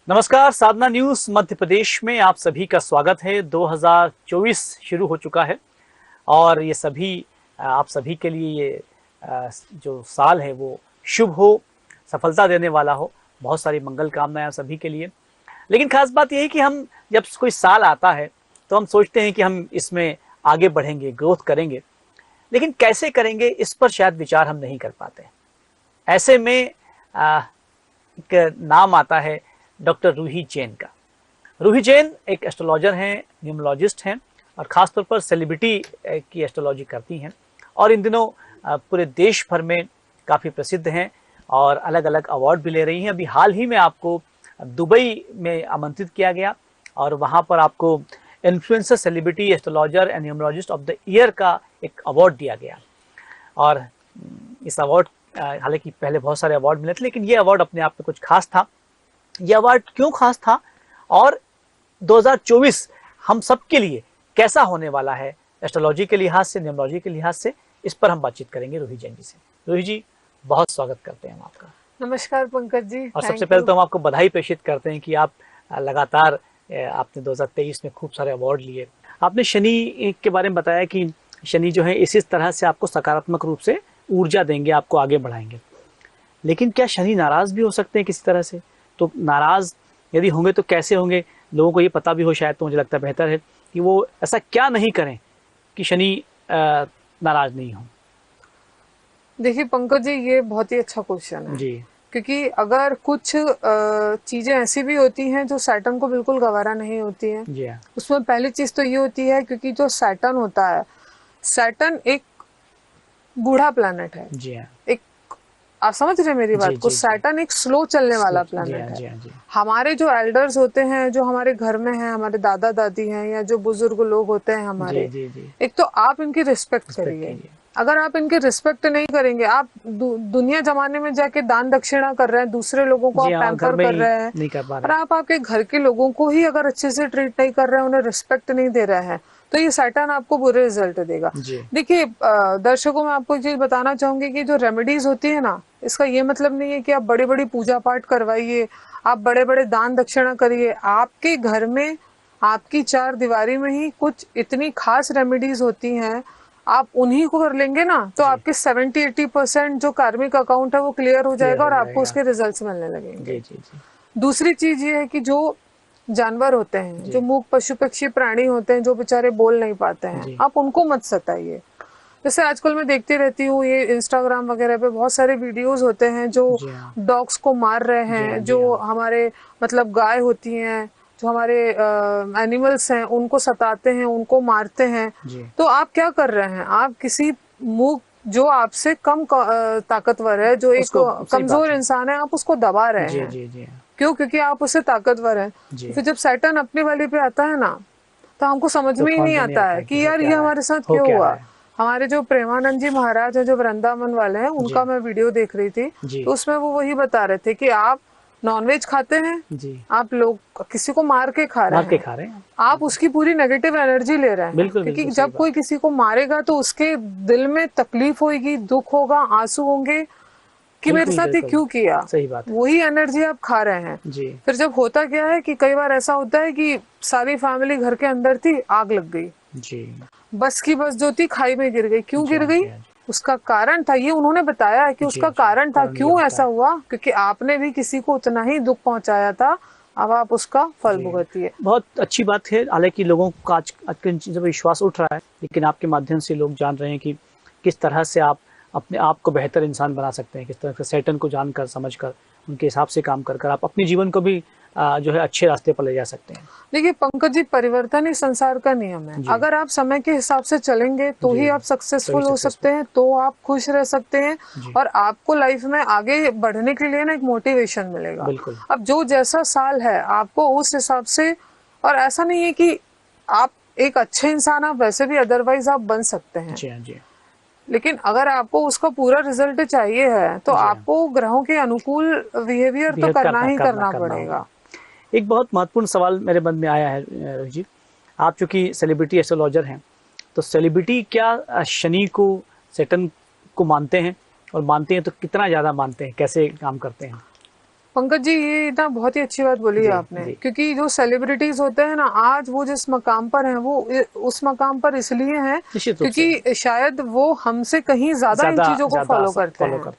नमस्कार, साधना न्यूज मध्य प्रदेश में आप सभी का स्वागत है। 2024 शुरू हो चुका है और ये सभी आप सभी के लिए ये जो साल है वो शुभ हो, सफलता देने वाला हो। बहुत सारी मंगल कामनाएं आप सभी के लिए। लेकिन खास बात यह है कि हम जब कोई साल आता है तो हम सोचते हैं कि हम इसमें आगे बढ़ेंगे, ग्रोथ करेंगे, लेकिन कैसे करेंगे इस पर शायद विचार हम नहीं कर पाते। ऐसे में एक नाम आता है डॉक्टर रूही जैन का। रूही जैन एक एस्ट्रोलॉजर हैं, न्यूमरोलॉजिस्ट हैं और ख़ासतौर पर सेलिब्रिटी की एस्ट्रोलॉजी करती हैं और इन दिनों पूरे देश भर में काफ़ी प्रसिद्ध हैं और अलग अलग अवार्ड भी ले रही हैं। अभी हाल ही में आपको दुबई में आमंत्रित किया गया और वहाँ पर आपको influencer celebrity astrologer and numerologist of the year का एक अवार्ड दिया गया। और इस अवार्ड हालांकि पहले बहुत सारे अवार्ड मिले थे, लेकिन ये अवार्ड अपने आप में कुछ खास था। ये अवार्ड क्यों खास था और 2024 हम सब के लिए कैसा होने वाला है एस्ट्रोलॉजी के लिहाज से, न्यूमरोलॉजी के लिहाज से, इस पर हम बातचीत करेंगे रूही जैन जी से। रूही जी, बहुत स्वागत करते हैं हम आपका। नमस्कार पंकज जी। और सबसे पहले तो हम आपको बधाई प्रेषित करते हैं कि आप लगातार आपने 2023 में खूब सारे अवार्ड लिए। आपने शनि के बारे में बताया कि शनि जो है इसी तरह से आपको सकारात्मक रूप से ऊर्जा देंगे, आपको आगे बढ़ाएंगे। लेकिन क्या शनि नाराज भी हो सकते हैं किसी तरह से? तो नाराज यदि होंगे तो कैसे होंगे? लोगों को ये पता भी हो शायद, तो मुझे लगता है बेहतर है कि वो ऐसा क्या नहीं करें कि शनि नाराज नहीं हो। देखिए पंकज जी, ये बहुत ही अच्छा क्वेश्चन है जी। क्योंकि अगर कुछ चीजें ऐसी भी होती हैं जो सैटर्न को बिल्कुल गवारा नहीं होती है। जी हाँ। उसमें पहली चीज तो ये होती है क्योंकि जो सैटर्न होता है, सैटर्न एक बूढ़ा प्लैनेट है। जी हाँ। एक, आप समझ रहे हैं मेरी बात को? जी। सैटर्न एक स्लो चलने वाला प्लैनेट है। जी हाँ। जी। हमारे जो एल्डर्स होते हैं, जो हमारे घर में हैं, हमारे दादा दादी हैं या जो बुजुर्ग लोग होते हैं हमारे, जी। एक तो आप इनकी रिस्पेक्ट करिए। अगर आप इनकी रिस्पेक्ट नहीं करेंगे, आप दुनिया जमाने में जाके दान दक्षिणा कर रहे हैं, दूसरे लोगों को आप पैम्पर कर रहे हैं नहीं कर पा और रहे। आप आपके घर के लोगों को ही अगर अच्छे से ट्रीट नहीं कर रहे हैं, उन्हें रिस्पेक्ट नहीं दे रहे हैं, तो ये सैटर्न आपको बुरे रिजल्ट देगा। देखिए दर्शकों, मैं आपको एक चीज बताना चाहूंगी कि जो रेमेडीज होती है ना, इसका ये मतलब नहीं है कि आप बड़ी बड़ी पूजा पाठ करवाइए, आप बड़े बड़े दान दक्षिणा करिए। आपके घर में, आपकी चार दीवारी में ही कुछ इतनी खास रेमेडीज होती हैं, आप उन्हीं को कर लेंगे ना तो आपके 70-80% जो कार्मिक अकाउंट है वो क्लियर हो जाएगा और आपको उसके रिजल्ट्स मिलने लगेंगे। जी। दूसरी चीज ये है कि जो जानवर होते हैं, जो मूक पशु पक्षी प्राणी होते हैं, जो बेचारे बोल नहीं पाते हैं, आप उनको मत सताइए। जैसे आजकल मैं देखती रहती हूँ, ये इंस्टाग्राम वगैरह पे बहुत सारे वीडियोस होते हैं जो डॉग्स को मार रहे हैं, जो हमारे मतलब गाय होती हैं, जो हमारे एनिमल्स हैं, उनको सताते हैं, उनको मारते हैं। तो आप क्या कर रहे हैं? आप किसी मूक, जो आपसे कम ताकतवर है, जो एक कमजोर इंसान है, आप उसको दबा रहे हैं। क्यों? क्योंकि आप उससे ताकतवर हैं। तो फिर जब सैटर्न अपने वाले पे आता है ना, तो हमको समझ में ही नहीं आता है कि यार ये हमारे साथ क्यों हुआ। हमारे जो प्रेमानंद जी महाराज है, जो वृंदावन वाले हैं, उनका मैं वीडियो देख रही थी, तो उसमें वो वही बता रहे थे कि आप नॉनवेज खाते हैं, आप लोग किसी को मार के खा रहे हैं, आप उसकी पूरी नेगेटिव एनर्जी ले रहे हैं। क्योंकि जब कोई किसी को मारेगा तो उसके दिल में तकलीफ होगी, दुख होगा, आंसू होंगे कि मेरे साथ ये क्यों किया। सही बात है। वही एनर्जी आप खा रहे हैं। फिर जब होता क्या है कि कई बार ऐसा होता है कि सारी फैमिली घर के अंदर थी, आग लग गई, बस की बस जो थी खाई में गिर गई। क्यों गिर गई? उसका कारण था, ये उन्होंने बताया है कि उसका कारण था। क्यों ऐसा हुआ? क्योंकि आपने भी किसी को उतना ही दुख पहुंचाया था, अब आप उसका फल भुगतिए। बहुत अच्छी बात है। हालांकि लोगों का आज के इन चीज़ों पर विश्वास उठ रहा है, लेकिन आपके माध्यम से लोग जान रहे हैं कि किस तरह से आप अपने आप को बेहतर इंसान बना सकते हैं, किस तरह से सैटर्न को जानकर समझकर उनके हिसाब से काम कर आप अपने जीवन को भी जो है अच्छे रास्ते पर ले जा सकते हैं। देखिए पंकज जी, परिवर्तन ही संसार का नियम है। अगर आप समय के हिसाब से चलेंगे तो ही आप सक्सेसफुल हो सकते हैं, तो आप खुश रह सकते हैं और आपको लाइफ में आगे बढ़ने के लिए ना एक मोटिवेशन मिलेगा। अब जो जैसा साल है आपको उस हिसाब से, और ऐसा नहीं है कि आप एक अच्छे इंसान, आप वैसे भी अदरवाइज आप बन सकते हैं। लेकिन अगर आपको उसका पूरा रिजल्ट चाहिए है तो आपको ग्रहों के अनुकूल बिहेवियर तो करना ही करना पड़ेगा। एक बहुत महत्वपूर्ण सवाल मेरे मन में आया है रोहित जी, आप चूंकि सेलिब्रिटी एस्ट्रोलॉजर हैं, तो सेलिब्रिटी क्या शनि को, सैटर्न को मानते हैं? और मानते हैं तो कितना ज़्यादा मानते हैं, कैसे काम करते हैं? पंकज जी, ये ना बहुत ही अच्छी बात बोली है आपने, क्योंकि जो सेलिब्रिटीज होते हैं ना, आज वो जिस मकाम पर हैं वो उस मकाम पर इसलिए हैं क्योंकि शायद वो हमसे कहीं ज्यादा इन चीजों को फॉलो करते हैं।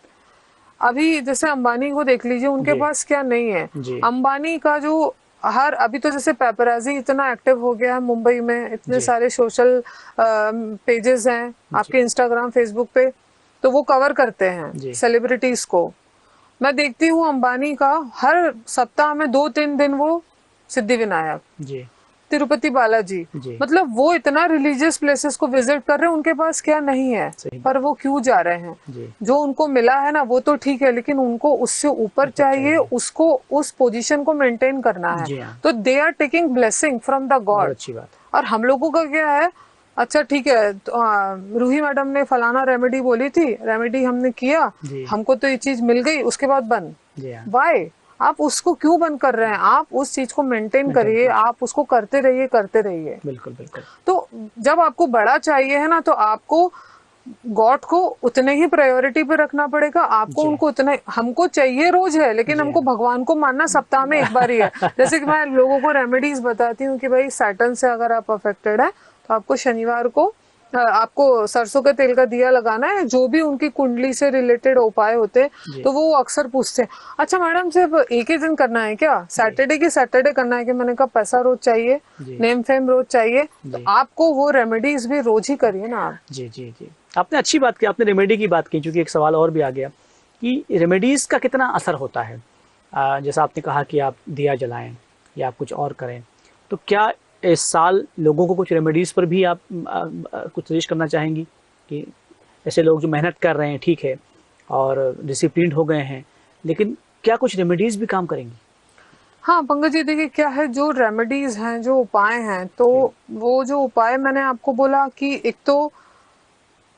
अभी जैसे अंबानी को देख लीजिए, उनके पास क्या नहीं है। अंबानी का जो अभी तो जैसे पेपराजी इतना एक्टिव हो गया है मुंबई में, इतने सारे सोशल पेजेस हैं आपके इंस्टाग्राम फेसबुक पे, तो वो कवर करते हैं सेलिब्रिटीज को। मैं देखती हूँ अंबानी का हर सप्ताह में 2-3 दिन वो सिद्धि विनायक, तिरुपति बालाजी, मतलब वो इतना रिलीजियस प्लेसेस को विजिट कर रहे हैं। उनके पास क्या नहीं है, पर वो क्यों जा रहे हैं? जो उनको मिला है ना वो तो ठीक है, लेकिन उनको उससे ऊपर चाहिए, उसको उस पोजीशन को मेंटेन करना है। तो they are taking blessing from the god. और हम लोगों का क्या है, अच्छा ठीक है, तो रूही मैडम ने फलाना रेमेडी बोली थी, रेमेडी हमने किया, हमको तो ये चीज मिल गई, उसके बाद बंद। वाई? आप उसको क्यों बंद कर रहे हैं? आप उस चीज को मेंटेन करिए, आप उसको करते रहिए, करते रहिए। बिल्कुल बिल्कुल। तो जब आपको बड़ा चाहिए है ना, तो आपको गॉड को उतने ही प्रायोरिटी पे रखना पड़ेगा। आपको उनको उतने, हमको चाहिए रोज है, लेकिन हमको भगवान को मानना सप्ताह में एक बार ही है। जैसे कि मैं लोगों को रेमेडीज बताती हूँ कि भाई सैटर्न से अगर आप अफेक्टेड है तो आपको शनिवार को आपको सरसों के तेल का दिया लगाना है। जो भी उनकी कुंडली से रिलेटेड उपाय होते हैं तो वो अक्सर पूछते हैं, अच्छा मैडम सिर्फ एक ही दिन करना है क्या, सैटरडे की सैटरडे करना है कि? मैंने कहा पैसा रोज चाहिए, नेम फेम रोज चाहिए, तो आपको वो रेमेडीज भी रोज ही करिए ना आप। जी जी जी, आपने अच्छी बात की, आपने रेमेडी की बात की, क्योंकि एक सवाल और भी आ गया कि रेमेडीज का कितना असर होता है। जैसा आपने कहा कि आप दिया जलाएं या आप कुछ और करें, तो क्या इस साल लोगों को कुछ रेमेडीज पर भी आप कुछ सजेस्ट करना चाहेंगी कि ऐसे लोग जो मेहनत कर रहे हैं, ठीक है, और डिसिप्लिन हो गए हैं, लेकिन क्या कुछ रेमेडीज भी काम करेंगी? हाँ पंकज जी, देखिए क्या है, जो रेमेडीज हैं, जो उपाय हैं, तो वो जो उपाय मैंने आपको बोला कि एक तो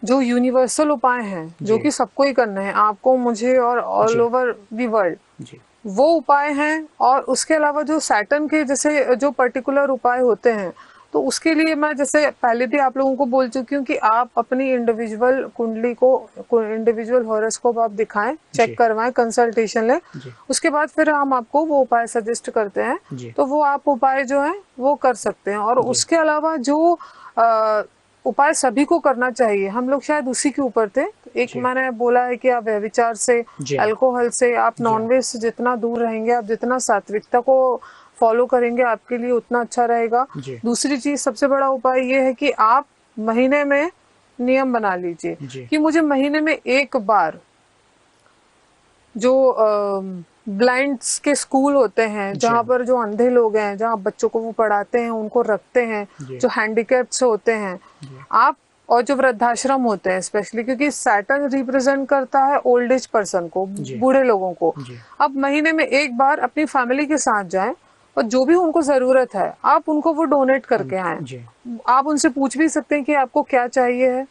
जो यूनिवर्सल उपाय हैं जो कि सबको ही करने हैं, आपको, मुझे और ऑल ओवर द वर्ल्ड, वो उपाय हैं। और उसके अलावा जो सैटर्न के जैसे जो पर्टिकुलर उपाय होते हैं, तो उसके लिए मैं जैसे पहले भी आप लोगों को बोल चुकी हूँ कि आप अपनी इंडिविजुअल कुंडली को, इंडिविजुअल हॉरोस्कोप आप दिखाएं, चेक करवाएं, कंसल्टेशन लें, उसके बाद फिर हम आपको वो उपाय सजेस्ट करते हैं। तो वो आप उपाय जो है वो कर सकते हैं। और उसके अलावा जो उपाय सभी को करना चाहिए, हम लोग शायद उसी के ऊपर थे। एक मैंने बोला है कि आप व्यभिचार से, अल्कोहल से, आप नॉनवेज से जितना दूर रहेंगे, आप जितना सात्विकता को फॉलो करेंगे, आपके लिए उतना अच्छा रहेगा। दूसरी चीज, सबसे बड़ा उपाय ये है कि आप महीने में नियम बना लीजिए कि मुझे महीने में एक बार, जो ब्लाइंड्स के स्कूल होते हैं, जहाँ पर जो अंधे लोग हैं, जहाँ बच्चों को वो पढ़ाते हैं, उनको रखते हैं, जो हैंडीकैप्स होते हैं आप, और जो वृद्धाश्रम होते हैं स्पेशली, क्योंकि सैटर्न रिप्रेजेंट करता है ओल्ड एज पर्सन को, बूढ़े लोगों को। अब महीने में एक बार अपनी फैमिली के साथ जाएं और जो भी उनको जरूरत है आप उनको वो डोनेट करके आए। आप उनसे पूछ भी सकते हैं कि आपको क्या चाहिए है।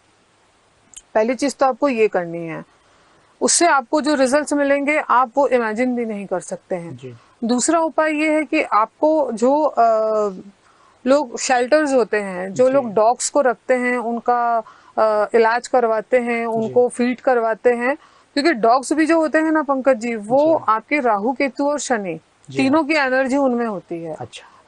पहली चीज तो आपको ये करनी है, उससे आपको जो रिजल्ट्स मिलेंगे आप वो इमेजिन भी नहीं कर सकते हैं। दूसरा उपाय ये है कि आपको जो लोग शेल्टर्स होते हैं, जो लोग डॉग्स को रखते हैं, उनका इलाज करवाते हैं, उनको फीड करवाते हैं, क्योंकि डॉग्स भी जो होते हैं ना पंकज जी, वो आपके राहु केतु और शनि तीनों की एनर्जी उनमें होती है।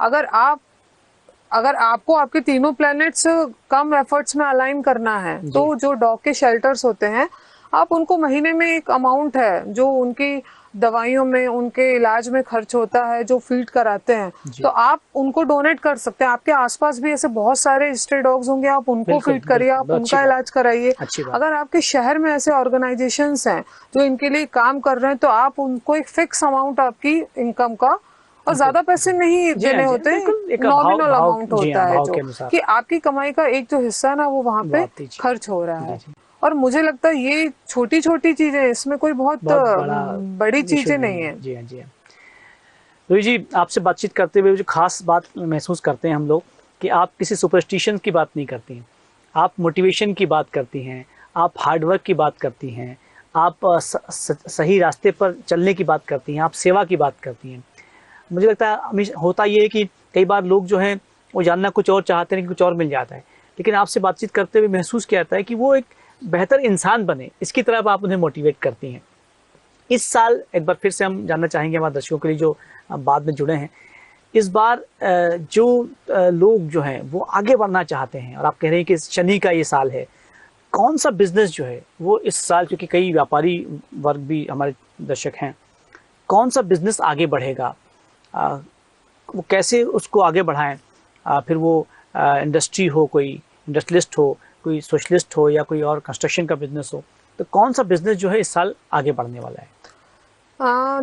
अगर आपको आपके तीनों प्लैनेट्स कम एफर्ट्स में अलाइन करना है, तो जो डॉग के शेल्टर्स होते हैं, आप उनको महीने में एक अमाउंट है जो उनकी दवाइयों में, उनके इलाज में खर्च होता है, जो फीड कराते हैं, तो आप उनको डोनेट कर सकते हैं। आपके आसपास भी ऐसे बहुत सारे स्ट्रे डॉग्स होंगे, आप उनको फीड करिए, आप उनका इलाज कराइए। अगर आपके शहर में ऐसे ऑर्गेनाइजेशंस हैं जो इनके लिए काम कर रहे हैं, तो आप उनको एक फिक्स अमाउंट आपकी इनकम का, और ज्यादा पैसे नहीं देने होते, नॉमिनल अमाउंट होता है, जो कि आपकी कमाई का एक जो हिस्सा है ना वो वहाँ पे खर्च हो रहा है। और मुझे लगता है ये छोटी छोटी चीजें, इसमें कोई बहुत बड़ी चीजें नहीं है। जी हाँ, जी हाँ। रोहित जी, आपसे बातचीत करते हुए जो खास बात महसूस करते हैं हम लोग कि आप किसी सुपरस्टिशन की बात नहीं करती हैं, आप मोटिवेशन की बात करती हैं, आप हार्डवर्क की बात करती हैं, आप सही रास्ते पर चलने की बात करती हैं, आप सेवा की बात करती हैं। मुझे लगता है होता ये है कि कई बार लोग जो हैं वो जानना कुछ और चाहते हैं कि कुछ और मिल जाता है, लेकिन आपसे बातचीत करते हुए महसूस किया जाता है कि वो एक बेहतर इंसान बने, इसकी तरफ आप उन्हें मोटिवेट करती हैं। इस साल एक बार फिर से हम जानना चाहेंगे हमारे दर्शकों के लिए जो बाद में जुड़े हैं, इस बार जो लोग जो हैं वो आगे बढ़ना चाहते हैं और आप कह रहे हैं कि शनि का ये साल है, कौन सा बिजनेस जो है वो इस साल, क्योंकि कई व्यापारी वर्ग भी हमारे दर्शक हैं, कौन सा बिजनेस आगे बढ़ेगा, वो कैसे उसको आगे बढ़ाएं, फिर वो इंडस्ट्री हो, कोई इंडस्ट्रियलिस्ट हो, कोई सोशलिस्ट हो, या कोई और कंस्ट्रक्शन का बिजनेस हो, तो कौन सा बिजनेस जो है इस साल आगे बढ़ने वाला है?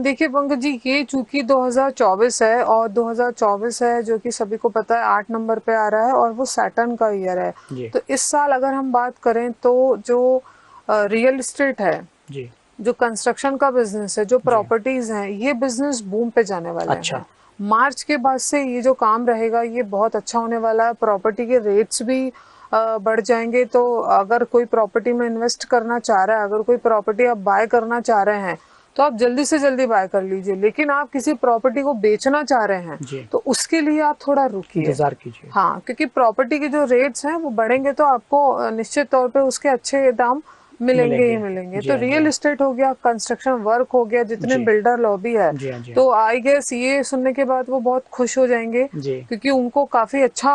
देखिए पंकज जी, ये चूंकि 2024 है और 2024 है जो कि सभी को पता है 8 नंबर पे आ रहा है और वो सैटर्न का ईयर है। तो इस साल अगर हम बात करें तो जो रियल एस्टेट है जी, जो कंस्ट्रक्शन का बिजनेस है, जो प्रॉपर्टीज हैं, ये बिजनेस बूम पे जाने वाला है। मार्च के बाद से ये जो काम रहेगा ये बहुत अच्छा होने वाला है। प्रॉपर्टी के रेट्स भी बढ़ जाएंगे। तो अगर कोई प्रॉपर्टी में इन्वेस्ट करना चाह रहा है, अगर कोई प्रॉपर्टी आप बाय करना चाह रहे हैं तो आप जल्दी से जल्दी बाय कर लीजिए। लेकिन आप किसी प्रॉपर्टी को बेचना चाह रहे हैं तो उसके लिए आप थोड़ा रुकिए, इंतजार कीजिए। हाँ, क्योंकि प्रॉपर्टी के जो रेट्स हैं वो बढ़ेंगे तो आपको निश्चित तौर पे उसके अच्छे दाम मिलेंगे ही मिलेंगे। तो रियल एस्टेट हो गया, कंस्ट्रक्शन वर्क हो गया, जितने बिल्डर लॉबी है, तो आई गेस ये सुनने के बाद वो बहुत खुश हो जाएंगे क्योंकि उनको काफी अच्छा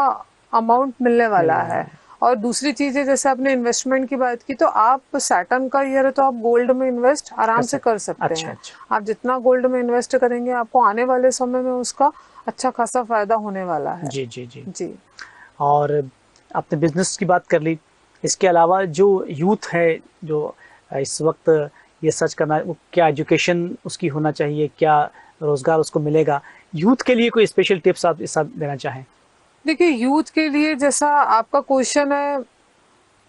अमाउंट मिलने वाला है। और दूसरी चीज है, जैसे आपने इन्वेस्टमेंट की बात की, तो आप सैटर्न का ईयर है तो आप गोल्ड में इन्वेस्ट आराम से कर सकते हैं। आप जितना गोल्ड में इन्वेस्ट करेंगे आपको आने वाले समय में उसका अच्छा खासा फायदा होने वाला है। जी जी जी जी। और आपने बिजनेस की बात कर ली, इसके अलावा जो यूथ है जो इस वक्त ये सर्च करना, वो क्या एजुकेशन उसकी होना चाहिए, क्या रोजगार उसको मिलेगा, यूथ के लिए कोई स्पेशल टिप्स आप इस साथ देना चाहें? देखिए, यूथ के लिए जैसा आपका क्वेश्चन है,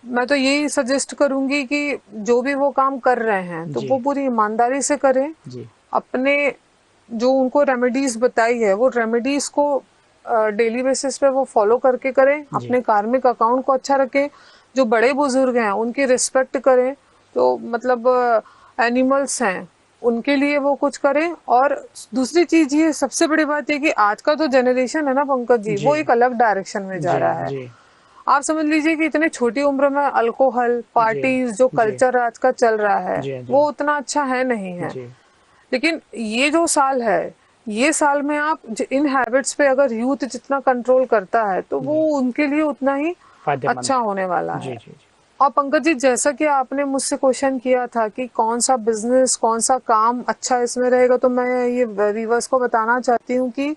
मैं तो यही सजेस्ट करूंगी कि जो भी वो काम कर रहे हैं तो वो पूरी ईमानदारी से करें जी। अपने जो उनको रेमेडीज बताई है वो रेमेडीज को डेली बेसिस पे वो फॉलो करके करें। अपने कार्मिक अकाउंट को अच्छा रखें। जो बड़े बुजुर्ग हैं उनकी रिस्पेक्ट करें। तो मतलब एनिमल्स हैं उनके लिए वो कुछ करें। और दूसरी चीज ये सबसे बड़ी बात है कि आज का जो जनरेशन है ना पंकज जी, वो एक अलग डायरेक्शन में जा रहा है। आप समझ लीजिए कि इतने छोटी उम्र में अल्कोहल पार्टीज जो कल्चर आज का चल रहा है वो उतना अच्छा है नहीं है। लेकिन ये जो साल है, ये साल में आप इन हैबिट्स पे अगर यूथ जितना कंट्रोल करता है तो वो उनके लिए उतना ही अच्छा होने वाला है। और पंकज जी, जैसा कि आपने मुझसे क्वेश्चन किया था कि कौन सा बिजनेस, कौन सा काम अच्छा इसमें रहेगा, तो मैं ये व्यूअर्स को बताना चाहती हूँ कि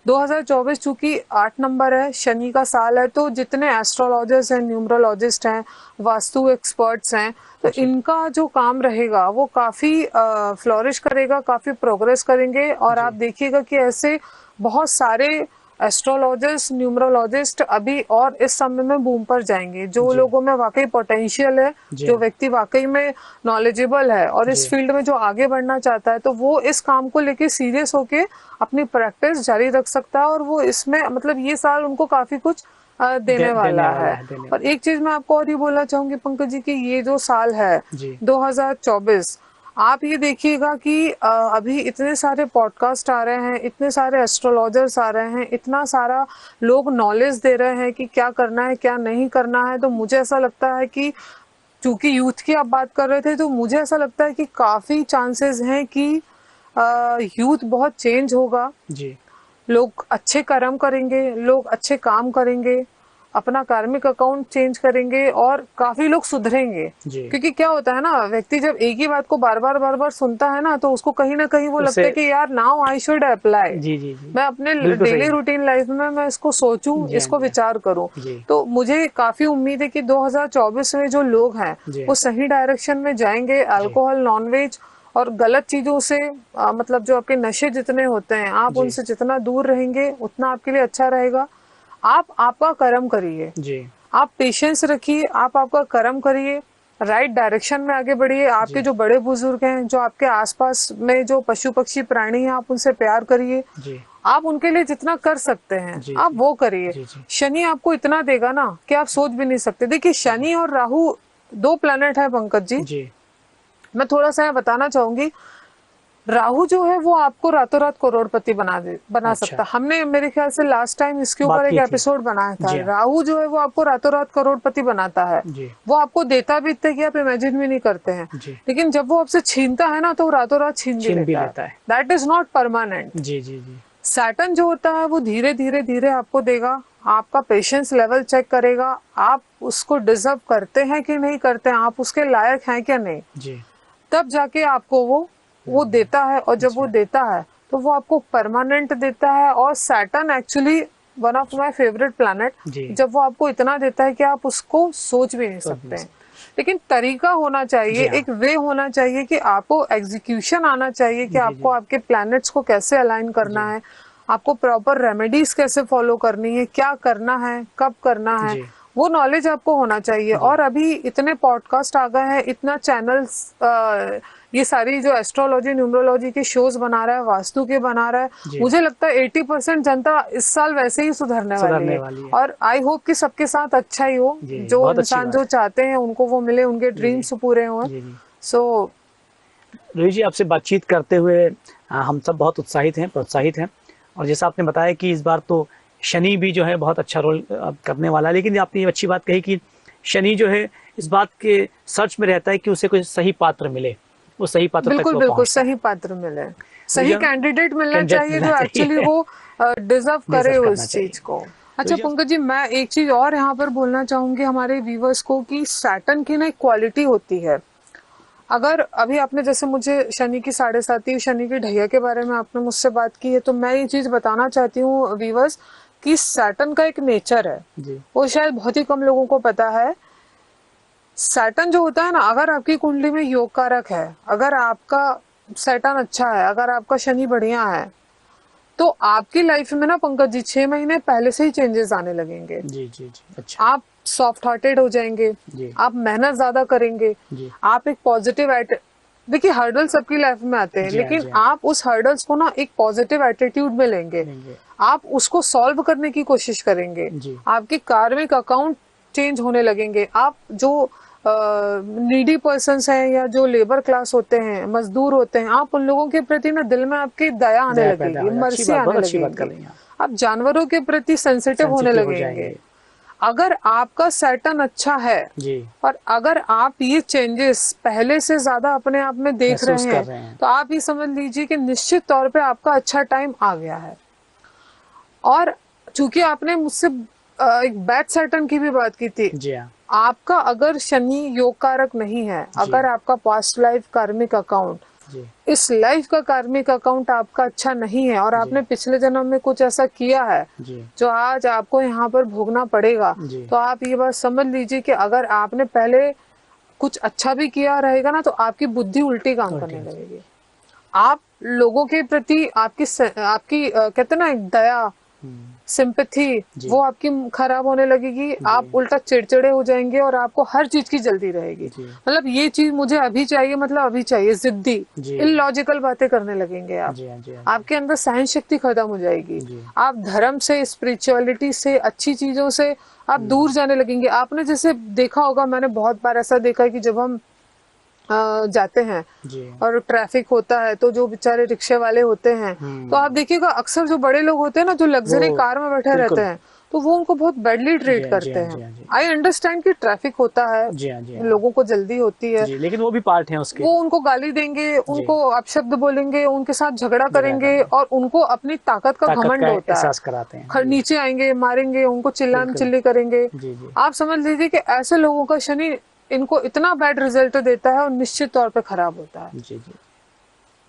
2024 चूंकि 8 नंबर है, शनि का साल है, तो जितने एस्ट्रोलॉजर्स हैं, न्यूमरोलॉजिस्ट हैं, वास्तु एक्सपर्ट्स हैं, तो इनका जो काम रहेगा वो काफी फ्लोरिश करेगा, काफी प्रोग्रेस करेंगे। और आप देखिएगा कि ऐसे बहुत सारे एस्ट्रोलॉजिस्ट, न्यूमरोलॉजिस्ट अभी और इस समय में बूम पर जाएंगे। जो लोगों में वाकई पोटेंशियल है, जो व्यक्ति वाकई में नॉलेजेबल है और इस फील्ड में जो आगे बढ़ना चाहता है, तो वो इस काम को लेके सीरियस होके अपनी प्रैक्टिस जारी रख सकता है। और वो इसमें मतलब ये साल उनको काफी कुछ देने वाला है। और एक चीज मैं आपको और ये बोलना चाहूंगी पंकज जी कि ये जो साल है 2024, आप ये देखिएगा कि अभी इतने सारे पॉडकास्ट आ रहे हैं, इतने सारे एस्ट्रोलॉजर्स आ रहे हैं, इतना सारा लोग नॉलेज दे रहे हैं कि क्या करना है क्या नहीं करना है। तो मुझे ऐसा लगता है कि चूंकि यूथ की आप बात कर रहे थे, तो मुझे ऐसा लगता है कि काफी चांसेस हैं कि यूथ बहुत चेंज होगा जी। लोग अच्छे कर्म करेंगे, लोग अच्छे काम करेंगे, अपना कार्मिक अकाउंट चेंज करेंगे और काफी लोग सुधरेंगे। क्योंकि क्या होता है ना, व्यक्ति जब एक ही बात को बार बार सुनता है ना, तो उसको कहीं ना कहीं वो लगता है कि यार नाउ आई शुड अप्लाई। मैं अपने डेली रूटीन लाइफ में मैं इसको सोचूं, इसको विचार करूं। तो मुझे काफी उम्मीद है कि 2024 में जो लोग हैं वो सही डायरेक्शन में जाएंगे। अल्कोहल, नॉनवेज और गलत चीजों से मतलब जो आपके नशे जितने होते हैं, आप उनसे जितना दूर रहेंगे उतना आपके लिए अच्छा रहेगा। आप आपका कर्म करिए जी, आप पेशेंस रखिए, आप आपका कर्म करिए, राइट डायरेक्शन में आगे बढ़िए। आपके जो बड़े बुजुर्ग हैं, जो आपके आसपास में जो पशु पक्षी प्राणी हैं, आप उनसे प्यार करिए। आप उनके लिए जितना कर सकते हैं आप वो करिए। शनि आपको इतना देगा ना कि आप सोच भी नहीं सकते। देखिए, शनि और राहु 2 प्लैनेट है पंकज जी। मैं थोड़ा सा बताना चाहूंगी। राहु जो है वो आपको रातों रात करोड़पति बना सकता है। हमने मेरे ख्याल से लास्ट टाइम इसके ऊपर एक एपिसोड बनाया था। राहु जो है वो आपको रातों रात करोड़पति बनाता है। वो आपको देता भी इतने कि आप इमेजिन भी नहीं करते हैं, लेकिन जब वो आपसे छीनता है ना तो रातों रात छीन भी लेता है। That is not permanent. जी जी जी। सैटर्न जो होता है वो धीरे धीरे धीरे आपको देगा, आपका पेशेंस लेवल चेक करेगा, आप उसको डिजर्व करते हैं कि नहीं करते हैं, आप उसके लायक हैं क्या नहीं जी। तब जाके आपको वो देता है। और जब वो देता है तो वो आपको परमानेंट देता है। और Saturn actually one of my favourite planet, जब वो आपको इतना देता है कि आप उसको सोच भी नहीं सकते हैं। लेकिन तरीका होना चाहिए, एक वे होना चाहिए कि आपको एग्जीक्यूशन आना चाहिए कि आपको आपके प्लैनेट्स को कैसे अलाइन करना है, आपको प्रॉपर रेमेडीज कैसे फॉलो करनी है, क्या करना है, कब करना है, वो नॉलेज आपको होना चाहिए। और अभी इतने पॉडकास्ट आ गए हैं, इतना चैनल्स, ये सारी जो एस्ट्रोलॉजी न्यूमरोलॉजी के शोज बना रहा है, वास्तु के बना रहा है, मुझे लगता है 80% जनता इस साल वैसे ही सुधरने वाली है। और आई होप कि सबके साथ अच्छा ही हो, जो इंसान जो चाहते हैं उनको वो मिले, उनके ड्रीम्स पूरे हों। सो रोहित जी, आपसे बातचीत करते हुए हम सब बहुत उत्साहित हैं, प्रोत्साहित हैं। और जैसा आपने बताया कि इस बार तो शनि भी जो है बहुत अच्छा रोल करने वाला है, लेकिन आपने ये अच्छी बात कही कि शनि जो है इस बात के सर्च में रहता है कि उसे कोई सही पात्र मिले, वो सही पात्र बिल्कुल बिल्कुल सही पात्र मिले, सही कैंडिडेट मिलना चाहिए जो एक्चुअली वो डिजर्व करे उस चीज को। अच्छा पंकज जी, मैं एक चीज और यहाँ पर बोलना चाहूंगी हमारे व्यूवर्स को कि सैटर्न की ना एक क्वालिटी होती है। अगर अभी आपने जैसे मुझे शनि की 7.5 शनि की ढैया के बारे में आपने मुझसे बात की है, तो मैं ये चीज बताना चाहती हूँ व्यूवर्स कि सैटर्न का एक नेचर है जी। वो शायद बहुत ही कम लोगों को पता है। सैटर्न जो होता है ना, अगर आपकी कुंडली में योग कारक है, अगर आपका सैटर्न अच्छा है, अगर आपका शनि बढ़िया है, तो आपकी लाइफ में ना पंकज जी 6 महीने पहले से ही चेंजेस आने लगेंगे जी जी जी। अच्छा, आप सॉफ्ट हार्टेड हो जाएंगे, आप मेहनत ज्यादा करेंगे, आप एक पॉजिटिव देखिए हर्डल सबकी लाइफ में आते हैं, लेकिन आप उस हर्डल्स को ना एक पॉजिटिव एटीट्यूड में लेंगे, आप उसको सॉल्व करने की कोशिश करेंगे, आपके कार्मिक अकाउंट चेंज होने लगेंगे। आप जो नीडी पर्सन्स हैं या जो लेबर क्लास होते हैं, मजदूर होते हैं, आप उन लोगों के प्रति ना दिल में आपकी दया आने लगेगी, मर्सी आने लगेगी, आप जानवरों के प्रति सेंसिटिव होने लगेंगे। अगर आपका सैटर्न अच्छा है जी। और अगर आप ये चेंजेस पहले से ज्यादा अपने आप में देख रहे हैं, तो आप ये समझ लीजिए कि निश्चित तौर पे आपका अच्छा टाइम आ गया है। और चूंकि आपने मुझसे एक बैड सैटर्न की भी बात की थी जी, आपका अगर शनि योग कारक नहीं है, अगर आपका पास्ट लाइफ कार्मिक अकाउंट, इस लाइफ का कार्मिक अकाउंट आपका अच्छा नहीं है और आपने पिछले जन्म में कुछ ऐसा किया है जो आज आपको यहाँ पर भोगना पड़ेगा, तो आप ये बात समझ लीजिए कि अगर आपने पहले कुछ अच्छा भी किया रहेगा ना, तो आपकी बुद्धि उल्टी काम करने लगेगी। आप लोगों के प्रति आपकी कहते ना एक दया, सिंपैथी, वो आपकी खराब होने लगेगी, आप उल्टा चिड़चिड़े हो जाएंगे और आपको हर चीज की जल्दी रहेगी। मतलब ये चीज मुझे अभी चाहिए, मतलब अभी चाहिए, जिद्दी, इलॉजिकल बातें करने लगेंगे आप। आपके अंदर सहन शक्ति खत्म हो जाएगी, आप धर्म से, स्पिरिचुअलिटी से, अच्छी चीजों से आप दूर जाने लगेंगे। आपने जैसे देखा होगा, मैंने बहुत बार ऐसा देखा है कि जब हम जाते हैं और ट्रैफिक होता है तो जो बेचारे रिक्शे वाले होते हैं, तो आप देखिएगा अक्सर जो बड़े लोग होते हैं ना, जो लग्जरी कार में बैठे रहते हैं, तो वो उनको बहुत बैडली ट्रीट करते हैं। आई अंडरस्टैंड कि ट्रैफिक होता है, लोगों को जल्दी होती है, लेकिन वो भी पार्ट है उसके। वो उनको गाली देंगे, उनको अपशब्द बोलेंगे, उनके साथ झगड़ा करेंगे और उनको अपनी ताकत का घमंड होता है, नीचे आएंगे, मारेंगे, उनको चिल्लान चिल्ली करेंगे। आप समझ लीजिए कि ऐसे लोगों का शनि इनको इतना बैड रिजल्ट देता है और निश्चित तौर पे खराब होता है। जी जी।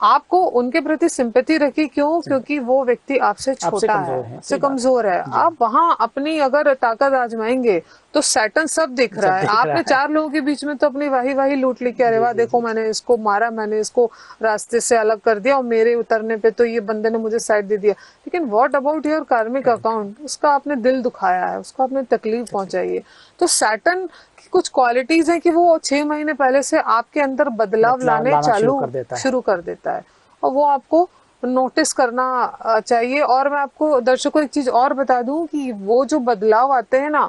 आपको उनके प्रति सिंपैथी रखी, क्यों? क्योंकि वो व्यक्ति आपसे छोटा है, आपसे कमजोर है। आप वहां अपनी अगर ताकत आजमाएंगे तो सैटर्न सब दिख रहा है। आपने 4 लोगों के बीच में तो अपनी वाही लूट ली, क्या अरे वाह देखो मैंने इसको मारा, मैंने इसको रास्ते से अलग कर दिया और मेरे उतरने पे तो ये बंदे ने मुझे साइड दे दिया। लेकिन व्हाट अबाउट योर कार्मिक अकाउंट? उसका आपने दिल दुखाया है, उसको आपने तकलीफ पहुंचाई है। तो सैटर्न की कुछ क्वालिटीज है कि वो 6 महीने पहले से आपके अंदर बदलाव लाने शुरू कर देता है और वो आपको नोटिस करना चाहिए। और मैं आपको दर्शकों एक चीज और बता दूं कि वो जो बदलाव आते हैं ना,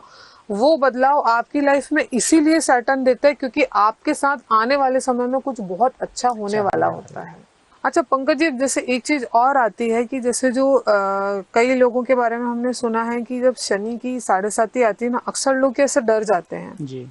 वो बदलाव आपकी लाइफ में इसीलिए सैटर्न देता है क्योंकि आपके साथ आने वाले समय में कुछ बहुत अच्छा होने वाला होता है। अच्छा पंकज जी, जैसे एक चीज और आती है कि जैसे जो कई लोगों के बारे में हमने सुना है कि जब शनि की 7.5 आती है ना, अक्सर लोग कैसे डर जाते हैं जी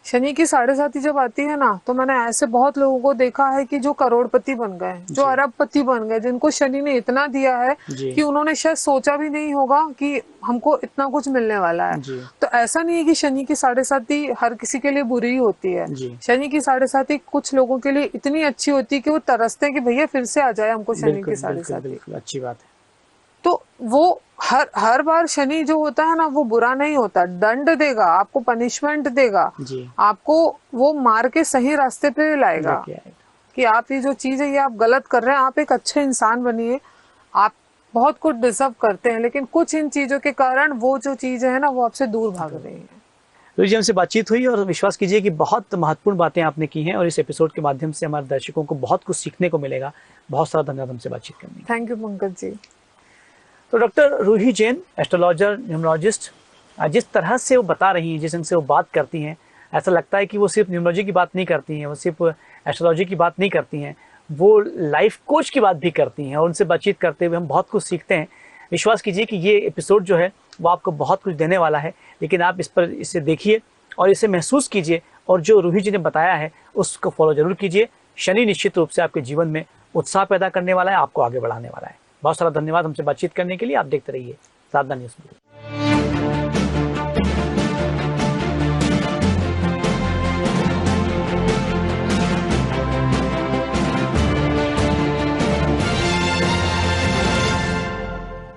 शनि की 7.5 जब आती है ना, तो मैंने ऐसे बहुत लोगों को देखा है कि जो करोड़पति बन गए, जो अरबपति बन गए, जिनको शनि ने इतना दिया है कि उन्होंने शायद सोचा भी नहीं होगा कि हमको इतना कुछ मिलने वाला है। तो ऐसा नहीं है कि शनि की 7.5 हर किसी के लिए बुरी ही होती है। शनि की 7.5 कुछ लोगों के लिए इतनी अच्छी होती है कि वो तरसते हैं कि भैया फिर से आ जाए हमको शनि की 7.5। अच्छी बात है। तो वो हर बार शनि जो होता है ना, वो बुरा नहीं होता, दंड देगा आपको, पनिशमेंट देगा आपको, वो मार के सही रास्ते पे लाएगा कि आप ये जो चीज है ये आप गलत कर रहे हैं, आप एक अच्छे इंसान बनिए, आप बहुत कुछ डिजर्व करते हैं, लेकिन कुछ इन चीजों के कारण वो जो चीजें है ना वो आपसे दूर भाग रही है। तो जी हमसे बातचीत हुई और विश्वास कीजिए कि बहुत महत्वपूर्ण बातें आपने की हैं और इस एपिसोड के माध्यम से हमारे दर्शकों को बहुत कुछ सीखने को मिलेगा। बहुत सारा धन्यवाद हमसे बातचीत करने के। Thank you Pankaj ji. तो doctor Ruhi Jain, astrologer, numerologist, जिस तरह से वो बता रही हैं, जिस ढंग से वो बात करती हैं, ऐसा लगता है कि वो सिर्फ न्यूमरोलॉजी की बात नहीं करती हैं, वो सिर्फ एस्ट्रोलॉजी की बात नहीं करती हैं, वो लाइफ कोच की बात भी करती हैं और उनसे बातचीत करते हुए हम बहुत कुछ सीखते हैं। विश्वास कीजिए कि ये एपिसोड जो है वो आपको बहुत कुछ देने वाला है, लेकिन आप इसे देखिए और इसे महसूस कीजिए और जो रूही जी ने बताया है उसको फॉलो जरूर कीजिए। शनि निश्चित रूप से आपके जीवन में उत्साह पैदा करने वाला है, आपको आगे बढ़ाने वाला है। बहुत सारा धन्यवाद हमसे बातचीत करने के लिए। आप देखते रहिए साधना न्यूज़।